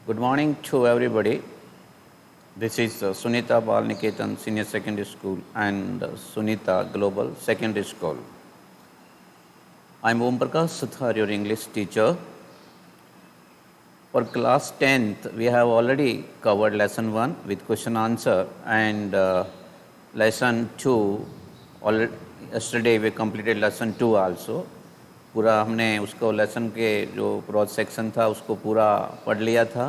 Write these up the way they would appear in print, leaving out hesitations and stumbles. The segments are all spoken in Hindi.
Good morning to everybody. This is Sunita Balniketan Senior Secondary School and Sunita Global Secondary School. I am Om Prakash Suthar, your English teacher. For class 10th, we have already covered lesson 1 with question answer and lesson 2. Yesterday we completed lesson 2 also. पूरा हमने उसको लेसन के जो ब्रॉड सेक्शन था उसको पूरा पढ़ लिया था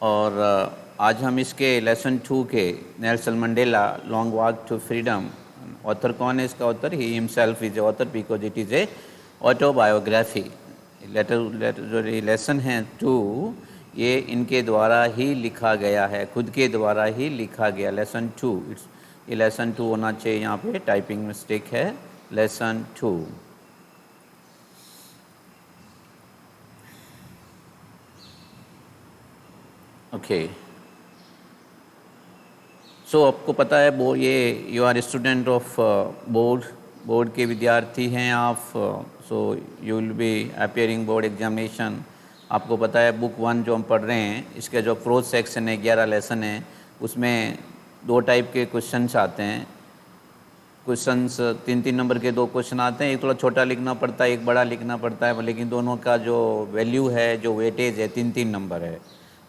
और आज हम इसके लेसन 2 के Nelson Mandela long walk to freedom, author कौन है इसका author? He himself is author because it is a autobiography. जो लेसन है 2 ये इनके द्वारा ही लिखा गया है, खुद के द्वारा ही लिखा गया लेसन 2। ये लेसन 2 होना चाहिए, यहाँ पे टाइपिंग मिस्टेक है, लेसन 2। ओके, सो आपको पता है वो ये you are student of board के विद्यार्थी हैं आप। So you will be appearing board examination. आपको पता है बुक 1 जो हम पढ़ रहे हैं इसके जो प्रोज सेक्शन है 11 लेसन है, उसमें 2 टाइप के क्वेश्चंस आते हैं। क्वेश्चंस 3-3 नंबर के 2 क्वेश्चन आते हैं, एक थोड़ा छोटा लिखना पड़ता है, एक बड़ा लिखना पड़ता है, लेकिन दोनों का जो वैल्यू है, जो वेटेज है 3-3 नंबर है।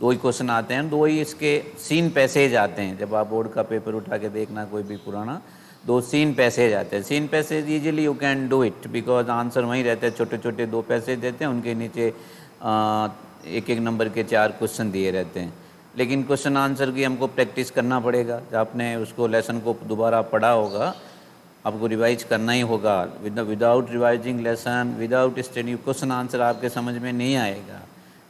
2 ही क्वेश्चन आते हैं, 2 ही इसके सीन पैसेज आते हैं। जब आप बोर्ड का पेपर उठा के देखना कोई भी पुराना, 2 सीन पैसेज आते हैं। Seen passage easily you can do it because answer वहीं रहते हैं, छोटे छोटे 2 पैसेज देते हैं, उनके नीचे 1-1 नंबर के 4 क्वेश्चन दिए रहते हैं। लेकिन क्वेश्चन आंसर की हमको प्रैक्टिस करना पड़ेगा। जब आपने उसको लेसन को दोबारा पढ़ा होगा, आपको रिवाइज करना ही होगा। Without revising lesson, without study, question answer आपके समझ में नहीं आएगा।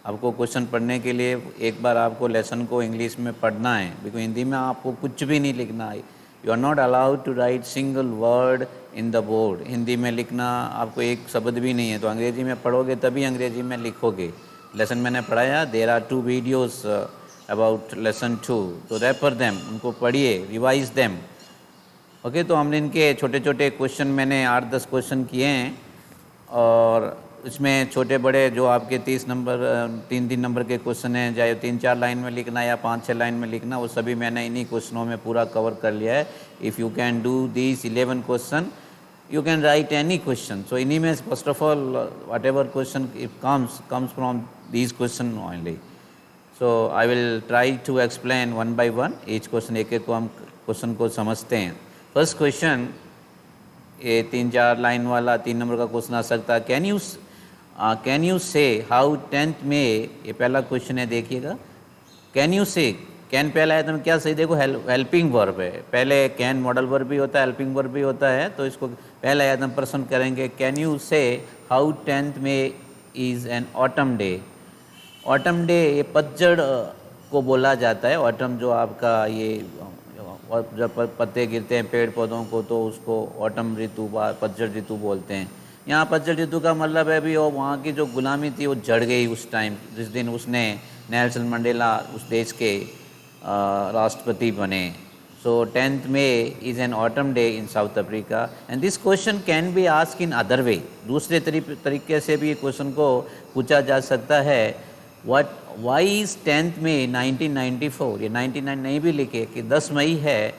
आपको क्वेश्चन पढ़ने के लिए एक बार आपको लेसन को इंग्लिश में पढ़ना है, बिकॉज हिंदी में आपको कुछ भी नहीं लिखना है। You are not allowed to write single word in the board. Hindi में लिखना आपको एक शब्द भी नहीं है, तो अंग्रेजी में पढ़ोगे तभी अंग्रेजी में लिखोगे। लेसन मैंने पढ़ाया, there are 2 videos about lesson 2, तो रेफर देम, उनको पढ़िए, रिवाइज देम। ओके, तो हमने इनके छोटे छोटे क्वेश्चन मैंने 8-10 क्वेश्चन किए हैं और इसमें छोटे बड़े जो आपके 30 नंबर 3-3 नंबर के क्वेश्चन हैं, चाहे 3-4 लाइन में लिखना या 5-6 लाइन में लिखना, वो सभी मैंने इन्हीं क्वेश्चनों में पूरा कवर कर लिया है। If you can do these 11 question, you can write any question. So इन्हीं में first of all whatever question if comes from these question only. So I will try to explain 1 by 1 each question. एक को हम क्वेश्चन को समझते हैं। फर्स्ट क्वेश्चन, ये 3-4 लाइन वाला 3 नंबर का क्वेश्चन आ सकता है। कैन यू से हाउ 10th में, ये पहला क्वेश्चन है, देखिएगा। कैन यू से, कैन पहला है तो क्या सही? देखो हेल्पिंग वर्ब है, पहले कैन मॉडल वर्ब भी होता है, हेल्पिंग वर्ब भी होता है, तो इसको पहला है तो प्रश्न करेंगे कैन यू से हाउ 10th में is an autumn day. Autumn day ये पतझड़ को बोला जाता है। ऑटम जो आपका ये जब पत्ते गिरते हैं पेड़ पौधों को, तो उसको ऑटम ऋतु, पतझड़ ऋतु बोलते हैं। यहाँ पतझड़ ऋतु का मतलब है भी और वहाँ की जो गुलामी थी वो झड़ गई उस टाइम, जिस दिन उसने नेल्सन मंडेला उस देश के राष्ट्रपति बने। सो 10th में is an autumn day in South Africa and this question can be ask in other way. दूसरे तरीके से भी क्वेश्चन को पूछा जा सकता है। वाई इज़ 10th में 1994, ये 99 नहीं भी लिखे कि 10 मई है,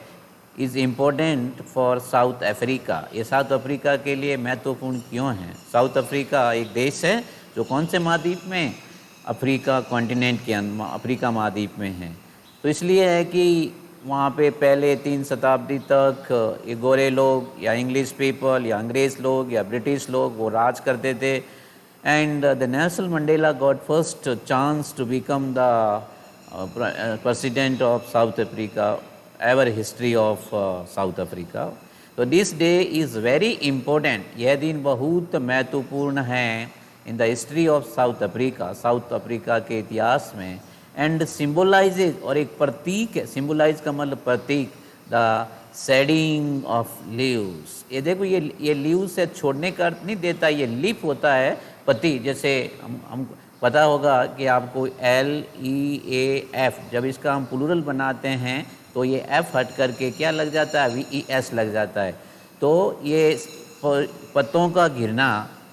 is important for south Africa. ये साउथ अफ्रीका के लिए महत्वपूर्ण क्यों है? साउथ अफ्रीका एक देश है जो कौन से महाद्वीप में? अफ्रीका कॉन्टिनेंट के अफ्रीका महाद्वीप में है। तो इसलिए है कि वहाँ पे पहले 3 शताब्दी तक ये गोरे लोग या इंग्लिश पीपल या अंग्रेज़ लोग या ब्रिटिश लोग वो राज करते थे। And the Nelson Mandela got first chance to become the president of South Africa ever history of South Africa. तो this day is very important, यह दिन बहुत महत्वपूर्ण है in the history of South Africa, South Africa के इतिहास में। एंड सिम्बोलाइजेज, और एक प्रतीक है, सिम्बोलाइज का मतलब प्रतीक, द शेडिंग ऑफ लीव्स। ये देखो ये लीव्स से छोड़ने का अर्थ नहीं देता, ये लीफ होता है पत्ती। जैसे हम पता होगा कि आपको LEAF, जब इसका हम प्लूरल बनाते हैं तो ये F हट करके क्या लग जाता है? VES लग जाता है। तो ये पत्तों का गिरना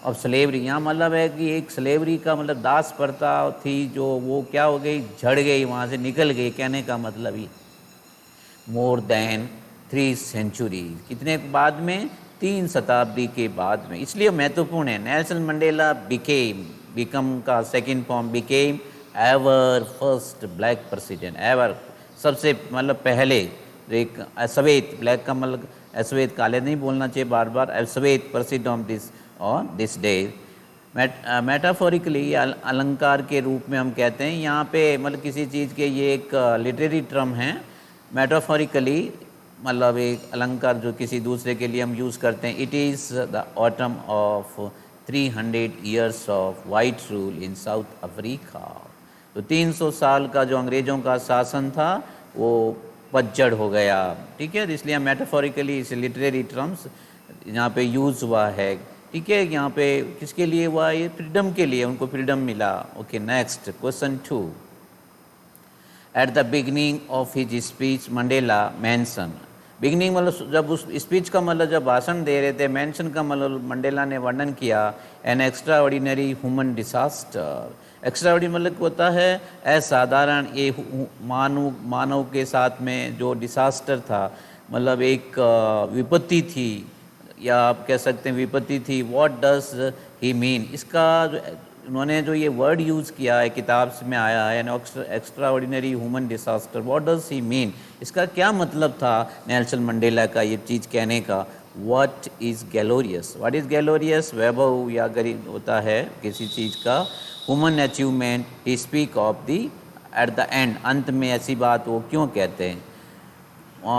ऑफ स्लेवरी। यहाँ मतलब है कि एक स्लेवरी का मतलब दास प्रथा थी जो वो क्या हो गई, झड़ गई, वहाँ से निकल गई। कहने का मतलब ये मोर देन 3 सेंचुरी, कितने बाद में, 3 शताब्दी के बाद में। इसलिए महत्वपूर्ण है। नेल्सन मंडेला बिकम का second form became ever first black president, ever सबसे मतलब पहले एक अश्वेत, ब्लैक का मतलब अश्वेत, काले नहीं बोलना चाहिए बार बार, अश्वेत president of this on this day. Metaphorically अलंकार के रूप में हम कहते हैं यहाँ पे, मतलब किसी चीज़ के, ये एक लिटरेरी टर्म है। मेटाफोरिकली मतलब एक अलंकार जो किसी दूसरे के लिए हम यूज़ करते हैं। It is the autumn of 300 years of white rule in South Africa. तो 300 साल का जो अंग्रेज़ों का शासन था वो पतझड़ हो गया, ठीक है। इसलिए मेटाफोरिकली इस लिटरेरी टर्म्स यहाँ पे यूज़ हुआ है, ठीक है। यहाँ पे किसके लिए हुआ, ये फ्रीडम के लिए, उनको फ्रीडम मिला। Okay, next question 2। At the beginning of his speech Mandela mention, beginning मतलब जब उस स्पीच का मतलब जब भाषण दे रहे थे, मेंशन का मतलब मंडेला ने वर्णन किया, an extra ordinary human disaster. Extra ordinary मतलब होता है असाधारण, ये मानव के साथ में जो डिसास्टर था, मतलब एक विपत्ति थी, या आप कह सकते हैं विपत्ति थी। व्हाट डज ही मीन, इसका जो उन्होंने जो ये वर्ड यूज़ किया है, किताब में आया है, an extra ordinary human disaster, what does he mean, इसका क्या मतलब था नेल्सन मंडेला का ये चीज़ कहने का। व्हाट इज़ गैलोरियस, व्हाट इज़ गैलोरियस, वैभव या गरीब होता है किसी चीज़ का। Human achievement, he speak of the at the end, अंत में ऐसी बात वो क्यों कहते हैं।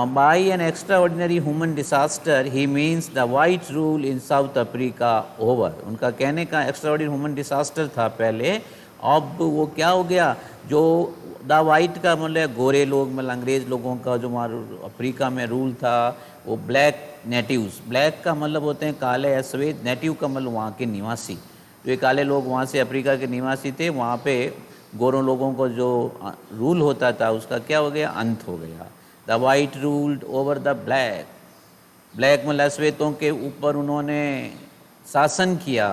By an extraordinary human disaster, he means the white rule in South Africa over। उनका कहने का एक्स्ट्राऑर्डिनरी ह्यूमन डिसास्टर था पहले, अब वो क्या हो गया, जो द वाइट का मतलब गोरे लोग, मतलब अंग्रेज़ लोगों का जो अफ्रीका में रूल था, वो ब्लैक नेटिव्स, ब्लैक का मतलब होते हैं काले या सफ़ेद, नेटिव का मतलब वहाँ के निवासी, जो ये काले लोग वहाँ से अफ्रीका के निवासी थे, वहाँ पे गोरों लोगों को जो रूल होता था उसका क्या हो गया, अंत हो गया। The white ruled over the black, black मतलब श्वेतों के ऊपर उन्होंने शासन किया।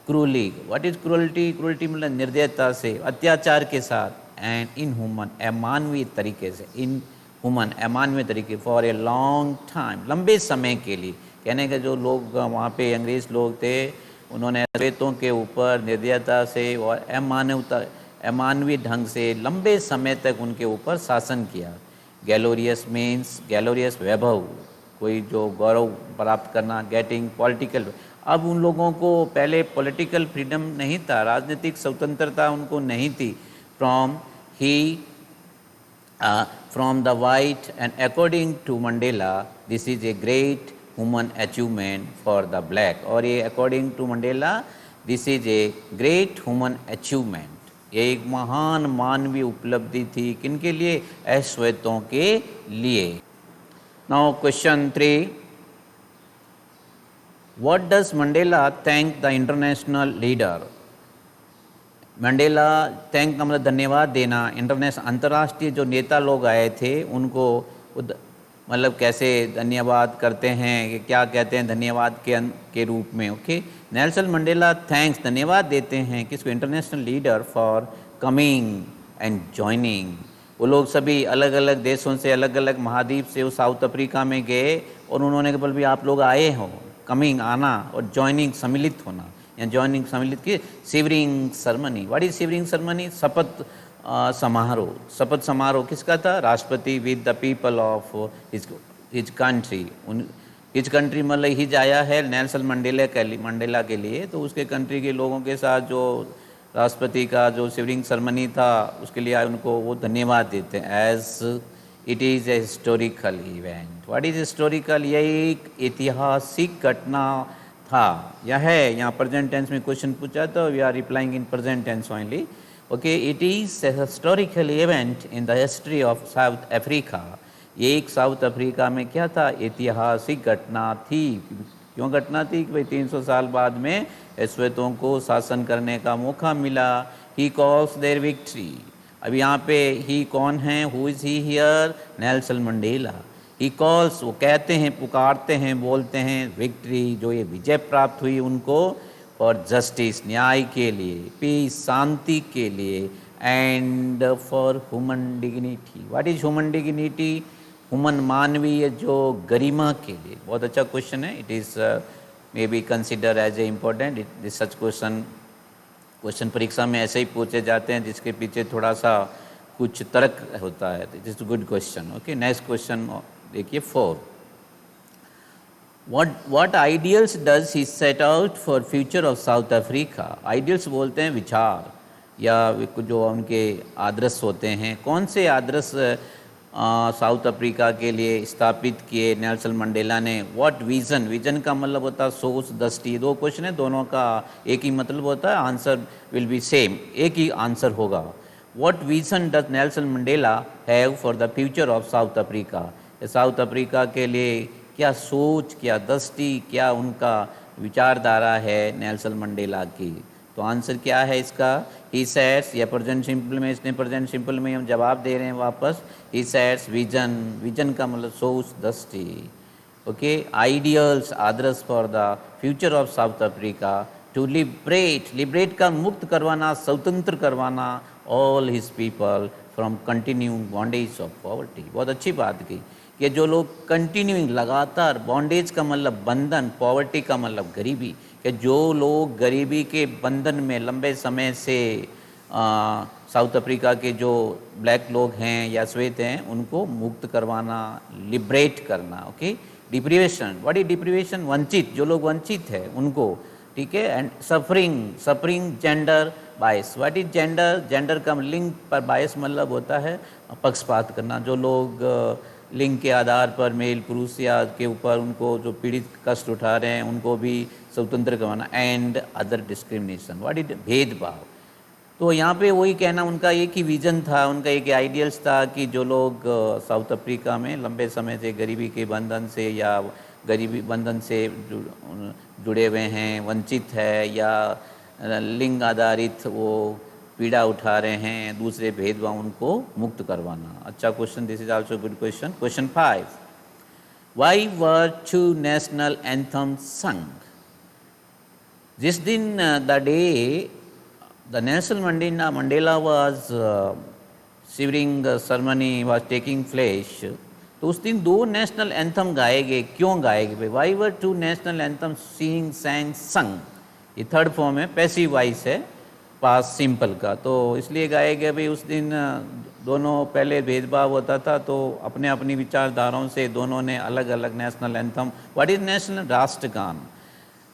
क्रूली, व्हाट इज क्रूअल्टी, क्रूअल्टी मतलब निर्दयता से, अत्याचार के साथ, एंड इन ह्यूमन, अमानवीय तरीके से, इन ह्यूमन अमानवीय तरीके, फॉर ए लॉन्ग टाइम, लंबे समय के लिए। कहने के जो लोग वहाँ पे अंग्रेज़ लोग थे, उन्होंने श्वेतों के ऊपर निर्दयता से और अमानवीय ढंग से लंबे समय तक उनके ऊपर शासन किया। गैलोरियस मीन्स, गैलोरियस वैभव, कोई जो गौरव प्राप्त करना। गेटिंग पॉलिटिकल, अब उन लोगों को पहले पॉलिटिकल फ्रीडम नहीं था, राजनीतिक स्वतंत्रता उनको नहीं थी। From the white and according to Mandela this is a great human achievement for the black. और ये according to Mandela this is a great human achievement, ये एक महान मानवीय उपलब्धि थी, किनके लिए, अश्वेतों के लिए। Now question 3, what does Mandela thank the international leader. Mandela thank का मतलब धन्यवाद देना, इंटरनेशनल अंतर्राष्ट्रीय जो नेता लोग आए थे उनको मतलब कैसे धन्यवाद करते हैं, कि क्या कहते हैं धन्यवाद के रूप में। ओके, नेल्सन मंडेला थैंक्स, धन्यवाद देते हैं किसको, international leader, for coming and joining. वो लोग सभी अलग अलग देशों से, अलग अलग महाद्वीप से वो साउथ अफ्रीका में गए, और उन्होंने बोल भी आप लोग आए हो, कमिंग आना, और जॉइनिंग सम्मिलित होना, या जॉइनिंग सम्मिलित की। Shivering ceremony, what is shivering ceremony, शपथ समारोह। शपथ समारोह किसका था, राष्ट्रपति with the people of his country. His country मतलब हिज आया है नेल्सन मंडेला के लिए, तो उसके कंट्री के लोगों के साथ जो राष्ट्रपति का जो सिवरिंग सेरेमनी था उसके लिए उनको वो धन्यवाद देते हैं। As it is a historical event, what is historical, यह एक ऐतिहासिक घटना था, यह है। यहाँ प्रेजेंट टेंस में क्वेश्चन पूछा तो we are replying in present tense only. Okay, it is a historical event in the history of South Africa. ये एक साउथ अफ्रीका में क्या था, ऐतिहासिक घटना थी। क्यों घटना थी कि भाई 300 साल बाद में श्वेतों को शासन करने का मौका मिला। ही कॉल्स देयर विक्ट्री, अब यहाँ पे ही कौन है, who is he here, Nelson Mandela. He calls, वो कहते हैं, पुकारते हैं, बोलते हैं, विक्ट्री, जो ये विजय प्राप्त हुई उनको, फॉर जस्टिस, न्याय के लिए, पीस, शांति के लिए, and for human dignity. What is human dignity? Human, मानवीय जो गरिमा के लिए। बहुत अच्छा क्वेश्चन है। It is may be consider as a important. This such question परीक्षा में ऐसे ही पूछे जाते हैं जिसके पीछे थोड़ा सा कुछ तर्क होता है। It is good question. Okay, next question देखिए 4। What ideals does he set out for future of South Africa? Ideals बोलते हैं विचार या जो उनके आदर्श होते हैं। कौन से आदर्श साउथ अफ्रीका के लिए स्थापित किए नेल्सन मंडेला ने? What vision? विजन का मतलब होता है सोच, दृष्टि। 2 क्वेश्चन है, दोनों का एक ही मतलब होता है, आंसर विल बी सेम, एक ही आंसर होगा। What vision does Nelson Mandela have for the future of South Africa? South Africa के लिए क्या सोच, क्या दृष्टि, क्या उनका विचारधारा है नेल्सन मंडेला की? तो आंसर क्या है इसका? ही सेट्स, या प्रेजेंट सिंपल में, इसने प्रेजेंट सिंपल में हम जवाब दे रहे हैं वापस। ही सेट्स विजन, विजन का मतलब सोच, दृष्टि। ओके, आइडियल्स, आदर्श for the future of South Africa, to liberate, liberate का मुक्त करवाना, स्वतंत्र करवाना, all his people from continuing bondage of poverty. बहुत अच्छी बात की कि जो लोग कंटिन्यूइंग, लगातार, बॉन्डेज का मतलब बंधन, पॉवर्टी का मतलब गरीबी, कि जो लोग गरीबी के बंधन में लंबे समय से साउथ अफ्रीका के जो ब्लैक लोग हैं या श्वेत हैं उनको मुक्त करवाना, लिबरेट करना। Okay, deprivation, what is deprivation? वंचित, जो लोग वंचित है उनको, ठीक है। And suffering, suffering gender bias, what is gender? Gender का लिंग पर बायस मतलब होता है पक्षपात करना। जो लोग लिंग के आधार पर मेल पुरुष या के ऊपर उनको जो पीड़ित कष्ट उठा रहे हैं उनको भी स्वतंत्र करवाना। And other discrimination, what is भेदभाव? तो यहाँ पे वही कहना, उनका एक ही विजन था, उनका एक आइडियल्स था कि जो लोग साउथ अफ्रीका में लंबे समय से गरीबी के बंधन से या गरीबी बंधन से जुड़े हुए हैं, वंचित है या लिंग आधारित वो पीड़ा उठा रहे हैं, दूसरे भेदभाव, उनको मुक्त करवाना। अच्छा question, this is also good question. Question 5, why were 2 national anthem संग? जिस दिन the day the Nelson Mandela was shivering ceremony was taking place, तो उस दिन 2 नेशनल एंथम गाए गए। क्यों गाए गए? Why were 2 national anthem seeing, सैंग, संग? ये थर्ड फॉर्म है, पैसिव वॉइस है पास सिंपल का, तो इसलिए गाए गए भाई उस दिन दोनों, पहले भेदभाव होता था तो अपने अपनी विचारधाराओं से दोनों ने अलग अलग national anthem. What is national? राष्ट्रगान।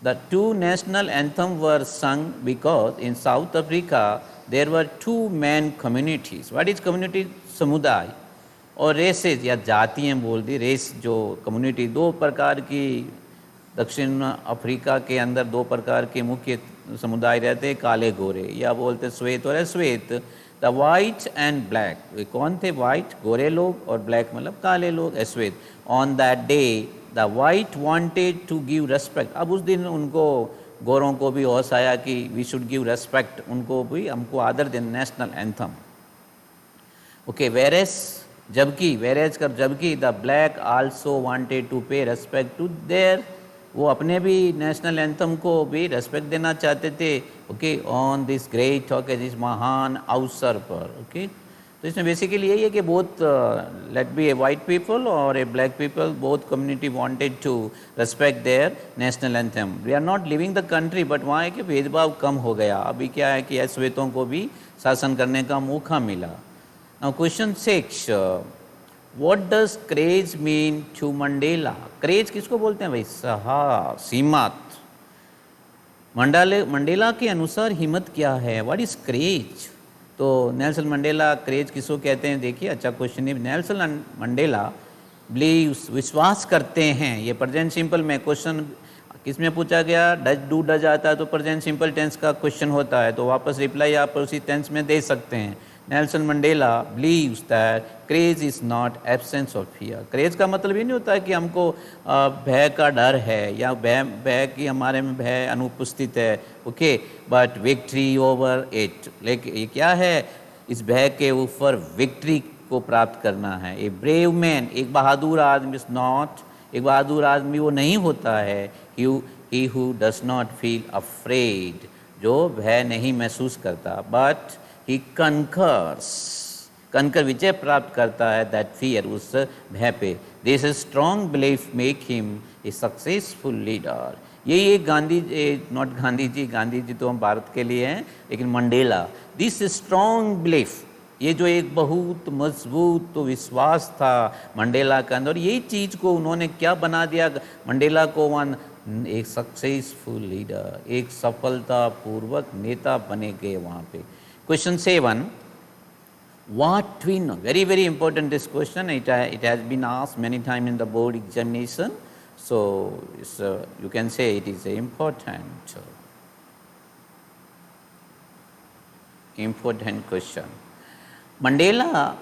The 2 national anthem were sung because in South Africa there were 2 main communities. What is community? समुदाय। और रेसेज या जातियाँ बोल दी, रेस जो कम्युनिटी, 2 प्रकार की दक्षिण अफ्रीका के अंदर 2 प्रकार के मुख्य समुदाय रहते, काले गोरे, या बोलते श्वेत और अश्वेत। द वाइट एंड ब्लैक, वे कौन थे? वाइट गोरे लोग और ब्लैक मतलब काले लोग, अश्वेत। On that day the white wanted to give respect. अब उस दिन उनको, गोरों को भी होश आया कि वी शुड गिव रेस्पेक्ट, उनको भी हमको आदर देना, नेशनल एंथम। ओके, वेरेस, जबकि, वेरेज कर जबकि, the black also wanted to pay respect to their, वो अपने भी नेशनल एंथम को भी रेस्पेक्ट देना चाहते थे। Okay, on this great occasion, इस महान अवसर पर। ओके, तो इसमें बेसिकली यही है कि both let be a white people और a black people, both community wanted to respect their national anthem. We are not living the country, but वहाँ है कि भेदभाव कम हो गया। अभी क्या है कि श्वेतों को भी शासन करने का मौका मिला। Now question 6, What does craze mean to Mandela? Craze किसको बोलते हैं भाई? सीमत। मंडेला के अनुसार हिम्मत क्या है? What is craze? तो नेल्सन मंडेला क्रेज किसको कहते हैं? देखिए, अच्छा क्वेश्चन है। नेल्सन मंडेला बिलीव्स, विश्वास करते हैं, ये प्रेजेंट सिंपल में क्वेश्चन किस में पूछा गया? डज आता है तो प्रेजेंट सिंपल टेंस का क्वेश्चन होता है, तो वापस रिप्लाई आप उसी टेंस में दे सकते हैं। Nelson Mandela believes that craze is not absence of fear। Craze का मतलब ये नहीं होता है कि हमको भय का डर है या भय की हमारे में भय अनुपस्थित है। Okay, but victory over it, लेकिन ये क्या है? इस भय के ऊपर विक्ट्री को प्राप्त करना है। ए ब्रेव मैन, एक बहादुर आदमी, इज नॉट, एक बहादुर आदमी वो नहीं होता है he who does not feel afraid, जो भय नहीं महसूस करता, but he conquers, कंकर विजय प्राप्त करता है that fear, उस भय पे. This strong belief make him a successful leader. यही एक गांधी, नॉट गांधी जी तो हम भारत के लिए हैं, लेकिन मंडेला, दिस स्ट्रॉन्ग बिलीफ, ये जो एक बहुत मजबूत तो विश्वास था मंडेला के अंदर, यही चीज़ को उन्होंने क्या बना दिया मंडेला को, एक सक्सेसफुल लीडर, एक सफलतापूर्वक नेता बने गए वहाँ पे. Question 7, what we know, very very important this question, it has been asked many time in the board examination, so it's, you can say it is important question. Mandela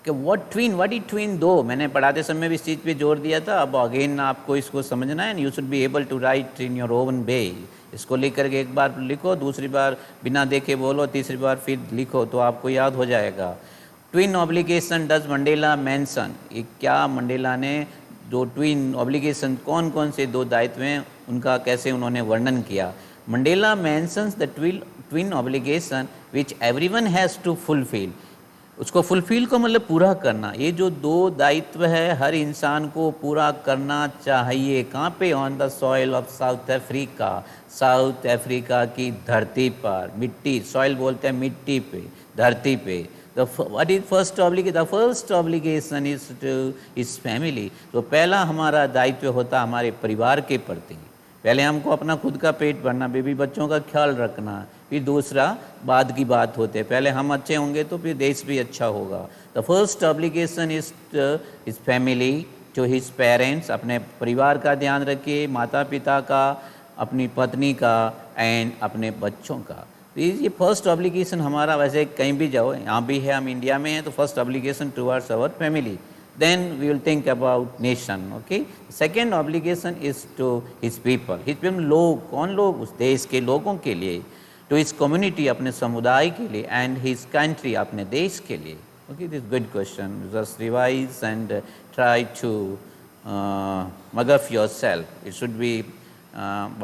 कि व्हाट इज ट्विन दो, मैंने पढ़ाते समय भी इस चीज़ पे जोर दिया था, अब अगेन आपको इसको समझना है, you should be able to write in your own way. इसको लिख करके एक बार लिखो, दूसरी बार बिना देखे बोलो, तीसरी बार फिर लिखो तो आपको याद हो जाएगा. Twin obligation does Mandela mention, ये क्या मंडेला ने जो ट्विन ऑब्लिगेशन, कौन कौन से दो दायित्व हैं उनका कैसे उन्होंने वर्णन किया. Mandela mentions the twin obligation which everyone has to fulfil, उसको फुलफिल को मतलब पूरा करना, ये जो दो दायित्व है हर इंसान को पूरा करना चाहिए. कहाँ पे, on the soil of South Africa, South Africa की धरती पर, मिट्टी, सॉइल बोलते हैं मिट्टी पे, धरती पे. What is first obligation, the first obligation is two is family. तो पहला हमारा दायित्व होता हमारे परिवार के प्रति, पहले हमको अपना खुद का पेट भरना, बेबी बच्चों का ख्याल रखना, फिर दूसरा बाद की बात होते हैं, पहले हम अच्छे होंगे तो फिर देश भी अच्छा होगा. The first obligation is family, to his parents, अपने परिवार का ध्यान रखिए, माता पिता का, अपनी पत्नी का, एंड अपने बच्चों का. तो ये फर्स्ट ऑब्लिगेशन हमारा, वैसे कहीं भी जाओ, यहाँ भी है, हम इंडिया में हैं, तो first obligation towards our family, then we will think about nation. Okay, second obligation is to his people, his people, लोग, कौन लोग, उस देश के लोगों के लिए, to his community, अपने समुदाय के लिए, and his country, अपने देश के लिए. Okay, this is good question, just revise and try to mug up yourself, it should be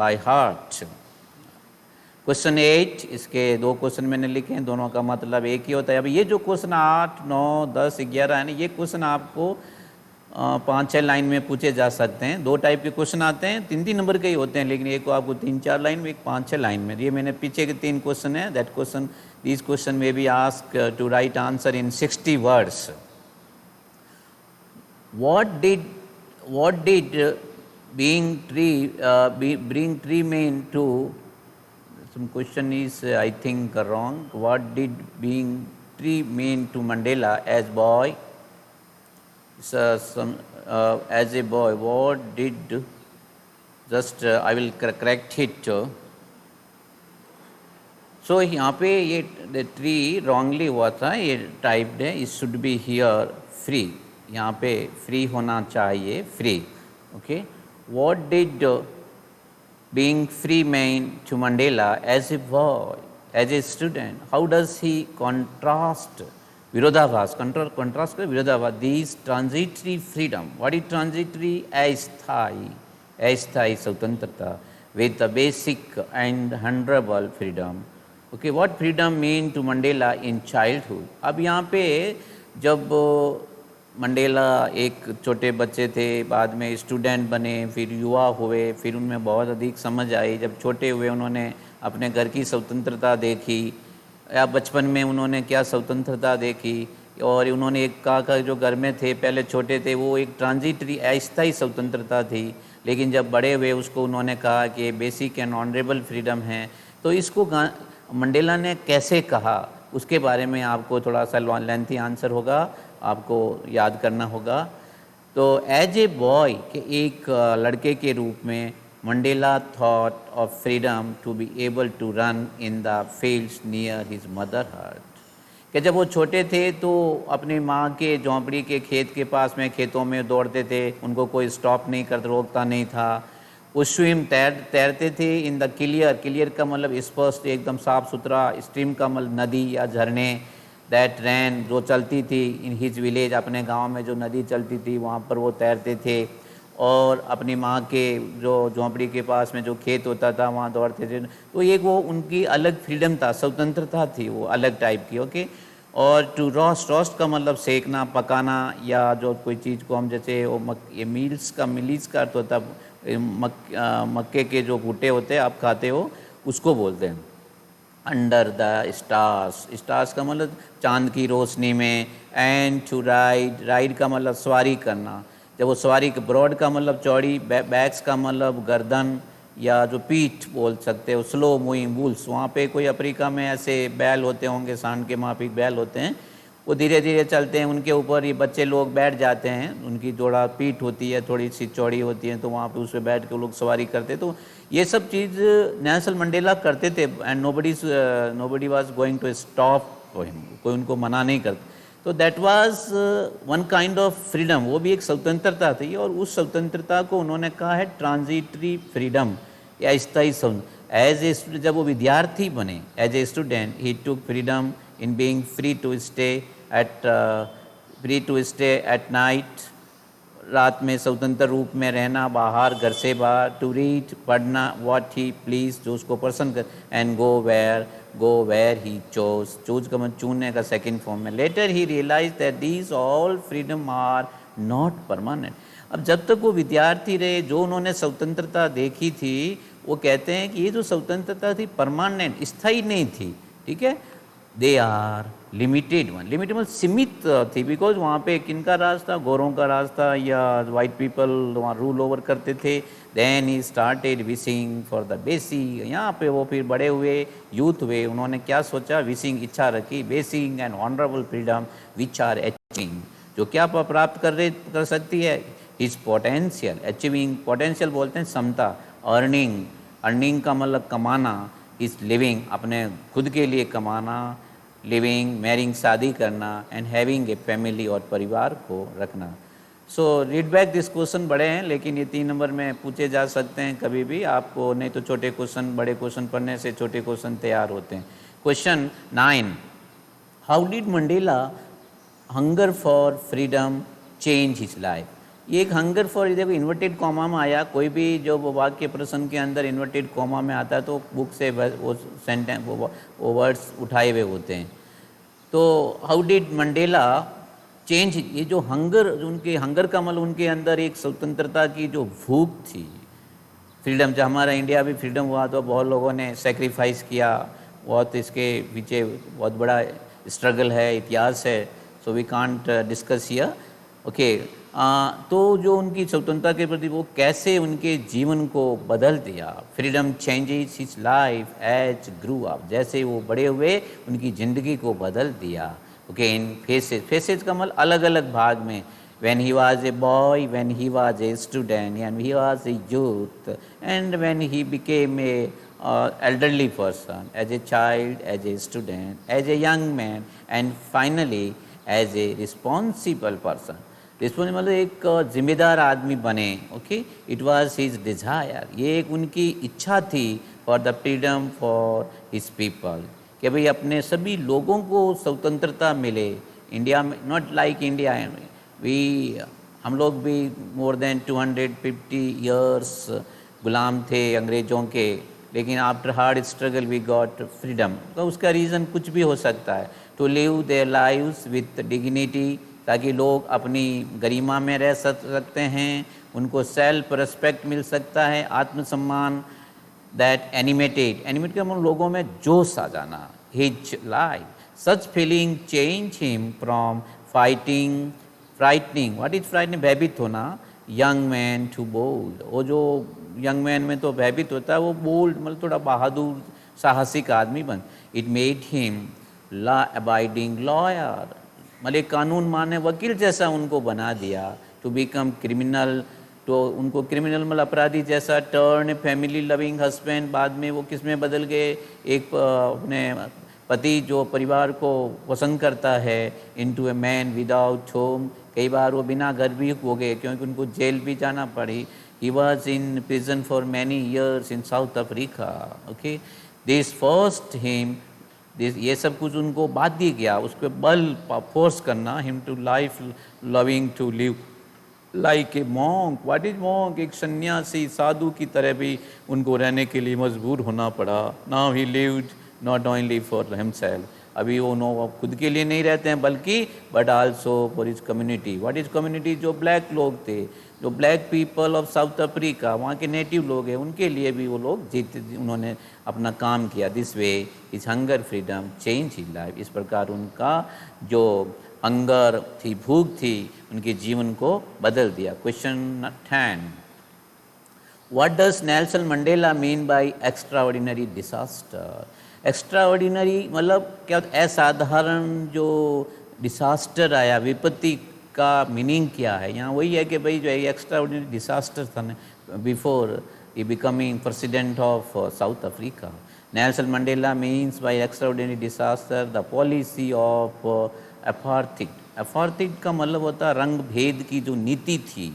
by heart. Question 8, इसके दो क्वेश्चन मैंने लिखे हैं, दोनों का मतलब एक ही होता है. अब ये जो क्वेश्चन 8, 9, 10, 11 है ना, ये क्वेश्चन आपको 5-6 लाइन में पूछे जा सकते हैं. दो टाइप के क्वेश्चन आते हैं, 3-3 नंबर के ही होते हैं, लेकिन एक को आपको 3-4 लाइन में, एक 5-6 लाइन में. ये मैंने पीछे के 3 क्वेश्चन है, दैट क्वेश्चन, दिस क्वेश्चन में be ask to write answer in 60 words. What did bring tree men to, some question is I think wrong. What did being tree mean to Mandela as boy? As a boy, what did, just I will correct it. So यहाँ पे ये ट्री wrongly हुआ था, ये टाइप्ड है, it should be here free, यहाँ पे फ्री होना चाहिए, free. Okay, what did being free mean to Mandela as a boy, as a student? How does he contrast, विरोधाभास, contrast कर विरोधाभास, these transitory freedom, what is transitory, अस्थायी स्वतंत्रता, with the basic and honorable freedom. Okay, what freedom mean to Mandela in childhood? अब यहाँ पे जब मंडेला एक छोटे बच्चे थे, बाद में स्टूडेंट बने, फिर युवा हुए, फिर उनमें बहुत अधिक समझ आई. जब छोटे हुए उन्होंने अपने घर की स्वतंत्रता देखी, या बचपन में उन्होंने क्या स्वतंत्रता देखी, और उन्होंने एक कहा जो घर में थे पहले छोटे थे वो एक ट्रांजिटरी अस्थायी स्वतंत्रता थी, लेकिन जब बड़े हुए उसको उन्होंने कहा कि बेसिक एंड ऑनरेबल फ्रीडम है. तो इसको मंडेला ने कैसे कहा, उसके बारे में आपको थोड़ा सा लेंथी आंसर होगा, आपको याद करना होगा. तो एज ए बॉय के एक लड़के के रूप में Mandela thought of freedom to be able to run in the fields near his mother hut, कि जब वो छोटे थे तो अपनी माँ के झोंपड़ी के खेत के पास में खेतों में दौड़ते थे, उनको कोई स्टॉप नहीं कर रोकता नहीं था. वो स्विम तैरते थे इन द क्लियर का मतलब स्पष्ट, एकदम साफ सुथरा, स्ट्रीम का मतलब नदी या झरने, दैट रैन, जो चलती थी इन हिज विलेज, अपने गांव में जो नदी चलती थी वहाँ पर वो तैरते थे. और अपनी माँ के जो झोंपड़ी के पास में जो खेत होता था वहाँ दौड़ते थे। तो एक वो उनकी अलग फ्रीडम था, स्वतंत्रता थी वो अलग टाइप की। ओके। और टू रोस्ट का मतलब सेकना, पकाना, या जो कोई चीज़ को हम जैसे वो ये मिलीज का अर्थ होता है मक्के के जो भुट्टे होते हैं आप खाते हो, उसको बोलते हैं। अंडर द स्टार्स, स्टार्स का मतलब चांद की रोशनी में। एंड टू राइड का मतलब सवारी करना। जब वो सवारी, ब्रॉड का मतलब चौड़ी, बैक्स का मतलब गर्दन या जो पीठ बोल सकते हो। स्लो मूविंग बुल्स, वहाँ पे कोई अफ्रीका में ऐसे बैल होते होंगे, सांड के माफिक बैल होते हैं, वो धीरे धीरे चलते हैं, उनके ऊपर ये बच्चे लोग बैठ जाते हैं, उनकी जोड़ा पीठ होती है थोड़ी सी चौड़ी होती है, तो वहाँ पे उस पर बैठ के लोग सवारी करते। तो ये सब चीज़ नेल्सन मंडेला करते थे and nobody was going to stop him, कोई उनको मना नहीं करता। तो that was one kind of freedom, वो भी एक स्वतंत्रता थी। और उस स्वतंत्रता को उन्होंने कहा है ट्रांजिटरी फ्रीडम या स्थायी स्वतंत्रता। एज ए स्टूडेंट, जब वो विद्यार्थी बने, as a student he took freedom in being free to stay at night, रात में स्वतंत्र रूप में रहना, बाहर, घर से बाहर। टू रीड, पढ़ना, व्हाट ही प्लीज, जो उसको पसंद कर। And go where he choose का मतलब चुनने का सेकंड फॉर्म में। Later he realise that these all freedom are not permanent. अब जब तक वो विद्यार्थी रहे, जो उन्होंने स्वतंत्रता देखी थी, वो कहते हैं कि ये जो स्वतंत्रता थी परमानेंट, स्थायी नहीं थी। ठीक है, they are limited one, limited मतलब सीमित थी। बिकॉज वहाँ पे किनका राज था, गोरों का राज था, या वाइट पीपल वहाँ रूल ओवर करते थे। Then he started wishing for the basic, यहाँ पे वो फिर बड़े हुए, यूथ हुए, उन्होंने क्या सोचा, विशिंग इच्छा रखी, basic and honourable freedom which are achieving, जो क्या प्राप्त कर सकती है, हिज पोटेंशियल। अचीविंग, पोटेंशियल बोलते हैं क्षमता। अर्निंग का मतलब कमाना। इस लिविंग, अपने खुद के लिए कमाना। लिविंग, मैरिंग, शादी करना। एंड हैविंग ए फैमिली, और परिवार को रखना। So read back this question बड़े हैं, लेकिन ये 3 नंबर में पूछे जा सकते हैं कभी भी आपको, नहीं तो छोटे क्वेश्चन, बड़े क्वेश्चन पढ़ने से छोटे क्वेश्चन तैयार होते हैं। Question 9, how did Mandela hunger for freedom change his life. ये एक हंगर फॉर, देखो इन्वर्टेड कॉमा में आया, कोई भी जो वाक्य प्रश्न के अंदर इन्वर्टेड कॉमा में आता है तो बुक से वो सेंटेंस, वो वर्ड्स उठाए हुए होते हैं। तो हाउ डिड मंडेला चेंज, ये जो हंगर, उनके हंगर का मतलब उनके अंदर एक स्वतंत्रता की जो भूख थी, फ्रीडम। जब हमारा इंडिया भी फ्रीडम हुआ तो बहुत लोगों ने सेक्रीफाइस किया, बहुत इसके पीछे बहुत बड़ा स्ट्रगल है, इतिहास है। So we can't discuss here. Okay, तो जो उनकी स्वतंत्रता के प्रति वो कैसे उनके जीवन को बदल दिया। Freedom changes his life as grew up, जैसे वो बड़े हुए उनकी ज़िंदगी को बदल दिया। ओके, इन फेसेस, फेसेस का मतलब अलग अलग भाग में। when he was a boy, when he was a student, and he was a youth, and when he became a elderly person, as a child, as a student, as a young man, and finally as a responsible person. Responsible मतलब एक जिम्मेदार आदमी बने। Okay, it was his desire, ये एक उनकी इच्छा थी, for the freedom for his people, कि भाई अपने सभी लोगों को स्वतंत्रता मिले। इंडिया में, नॉट लाइक इंडिया, हम लोग भी मोर देन 250 ईयर्स गुलाम थे अंग्रेज़ों के, लेकिन after hard struggle we got freedom. तो उसका रीज़न कुछ भी हो सकता है। To live their lives with dignity, ताकि लोग अपनी गरिमा में रह सकते हैं, उनको सेल्फ रिस्पेक्ट मिल सकता है, आत्मसम्मान। दैट एनिमेटेड का मतलब लोगों में जोश आ जाना। His life, such feeling change him from frightening, what is frightening, भयभीत होना, यंग मैन टू बोल्ड। वो जो यंग मैन में तो भयभीत होता है, वो बोल्ड मतलब थोड़ा बहादुर, साहसिक आदमी बन। It made him law abiding lawyer, मतलब कानून माने वकील जैसा उनको बना दिया। टू बिकम क्रिमिनल, तो उनको क्रिमिनल मतलब अपराधी जैसा। टर्न फैमिली लविंग हस्बैंड, बाद में वो किस में बदल गए, एक अपने पति जो परिवार को पसंद करता है। Into a man without home, कई बार वो बिना घर भी हो गए क्योंकि उनको जेल भी जाना पड़ी। He was in prison for many years in South Africa. Okay, this first him, ये सब कुछ उनको बाध्य गया, उसको बल फोर्स करना, him to life loving to live like a monk. What is monk? एक सन्यासी साधु की तरह भी उनको रहने के लिए मजबूर होना पड़ा। Now he lived not only for himself, अभी वो नो खुद के लिए नहीं रहते हैं बल्कि but also for his community. What is community? जो ब्लैक लोग थे, जो black people of South Africa, वहाँ के नेटिव लोग हैं, उनके लिए भी वो लोग जीते, उन्होंने अपना काम किया। This way is hunger freedom change he life. इस प्रकार उनका जो हंगर थी, भूख थी, उनके जीवन को बदल दिया। Question 10, what does Nelson Mandela mean by extraordinary disaster? Extraordinary मतलब क्या? असाधारण जो डिसास्टर आया, विपत्ति का मीनिंग क्या है? यहाँ वही है कि भाई जो एक्स्ट्राऑर्डिनरी डिसास्टर था before he becoming president of South Africa. Nelson Mandela means by extraordinary disaster the policy of apartheid. Apartheid का मतलब होता है रंग भेद की जो नीति थी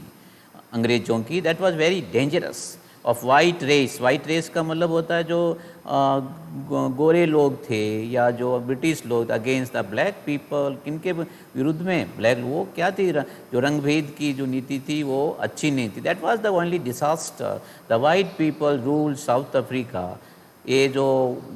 अंग्रेजों की, that was very dangerous. Of white race, white race का मतलब होता है जो गोरे लोग थे या जो ब्रिटिश लोग अगेंस्ट द ब्लैक पीपल, किनके विरुद्ध में? ब्लैक। वो क्या थी? जो रंग भेद की जो नीति थी वो अच्छी नहीं थी। That was the only disaster. The white people rule south Africa. ये जो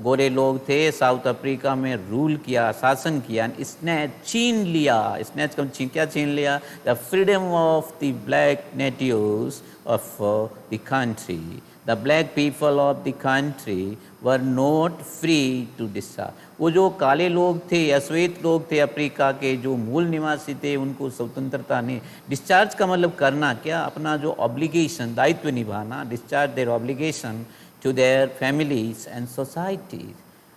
गोरे लोग थे साउथ अफ्रीका में रूल किया, शासन किया। इसने छीन लिया, इसने क्या छीन लिया? The freedom of the black natives of the country. The black people of the country were not free to decide. वो जो काले लोग थे या श्वेत लोग थे अफ्रीका के, जो मूल निवासी थे, उनको स्वतंत्रता नहीं। डिस्चार्ज का मतलब करना क्या? अपना जो ऑब्लिगेशन, दायित्व निभाना। Discharge their obligation to their families and societies.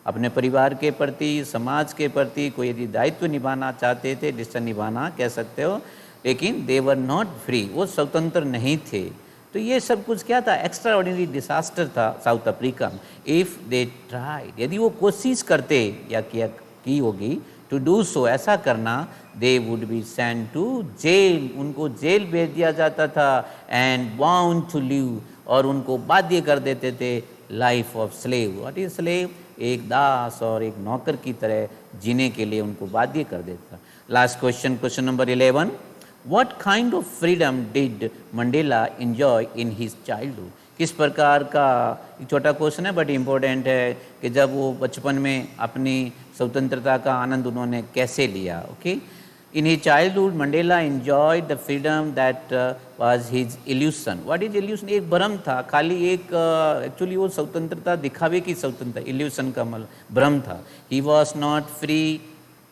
अपने परिवार के प्रति, समाज के प्रति कोई यदि दायित्व निभाना चाहते थे, डिस्चार्ज निभाना कह सकते हो, लेकिन दे वर नॉट फ्री, वो स्वतंत्र नहीं थे। तो ये सब कुछ क्या था? एक्स्ट्रा ऑर्डिनरी डिसास्टर था साउथ अफ्रीका में। इफ़ दे ट्राइड, यदि वो कोशिश करते या किया की होगी टू डू सो, ऐसा करना, they would be send to jail, उनको जेल भेज दिया जाता था। एंड बाउंड टू लिव, और उनको बाध्य कर देते थे life of slave. What is slave? एक दास और एक नौकर की तरह जीने के लिए उनको बाध्य कर देता। Last question, question number 11, what kind of freedom did Mandela enjoy in his childhood? किस प्रकार का, छोटा क्वेश्चन है बट इम्पोर्टेंट है, कि जब वो बचपन में अपनी स्वतंत्रता का आनंद उन्होंने कैसे लिया। Okay, in his childhood Mandela enjoyed the freedom that was his evolution. What is illusion? एक भ्रम था, खाली एक एक्चुअली वो स्वतंत्रता दिखावे की स्वतंत्रता, इल्यूशन का मतलब भ्रम था। He was not free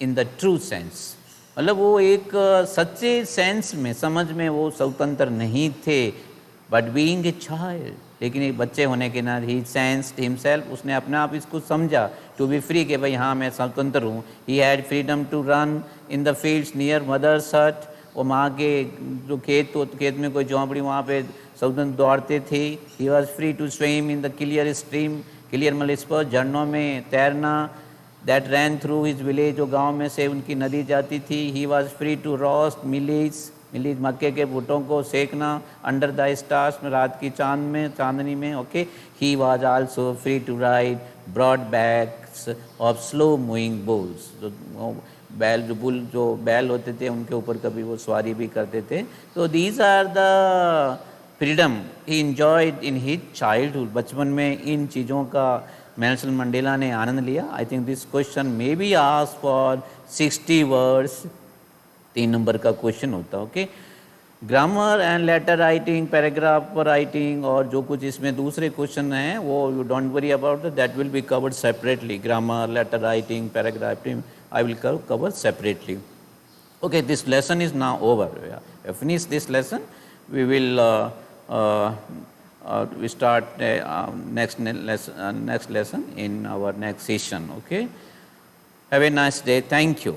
in the true sense, मतलब वो एक सच्चे सेंस में, समझ में वो स्वतंत्र नहीं थे। बट बीइंग ए चाइल्ड, लेकिन एक बच्चे होने के नाते ही सेंस्ड हिमसेल्फ, उसने अपने आप इसको समझा टू बी फ्री, कि भाई हाँ मैं स्वतंत्र हूँ। He had freedom to run in the fields near mother's hut, वो माँ के जो खेत, तो खेत में कोई झोंपड़ी, वहाँ पे स्वतंत्र दौड़ते थे। He was free to swim in the clear stream, clear मतलब इस पर झरनों में तैरना। That ran through his village, जो गाँव में से उनकी नदी जाती थी। He was free to roast mealies, mealies मक्के के भुट्टों को सेकना, अंडर द स्टार्स में, रात की चांदनी में। Okay, he was also free to ride broad backs of slow moving bulls, जो बैल, जो बैल होते थे उनके ऊपर कभी वो सवारी भी करते थे। तो these are the freedom he enjoyed in his childhood. बचपन में इन चीज़ों का नेल्सन मंडेला ने आनंद लिया। I think this question may be asked for 60 words, 3 number का क्वेश्चन होता है। Okay, grammar and letter writing, paragraph writing, और जो कुछ इसमें दूसरे क्वेश्चन हैं वो you don't worry about that will be covered separately. Grammar, letter writing, paragraph I will cover separately. Okay, this lesson is now over. We finish this lesson. We will we start next lesson in our next session. Okay. Have a nice day. Thank you.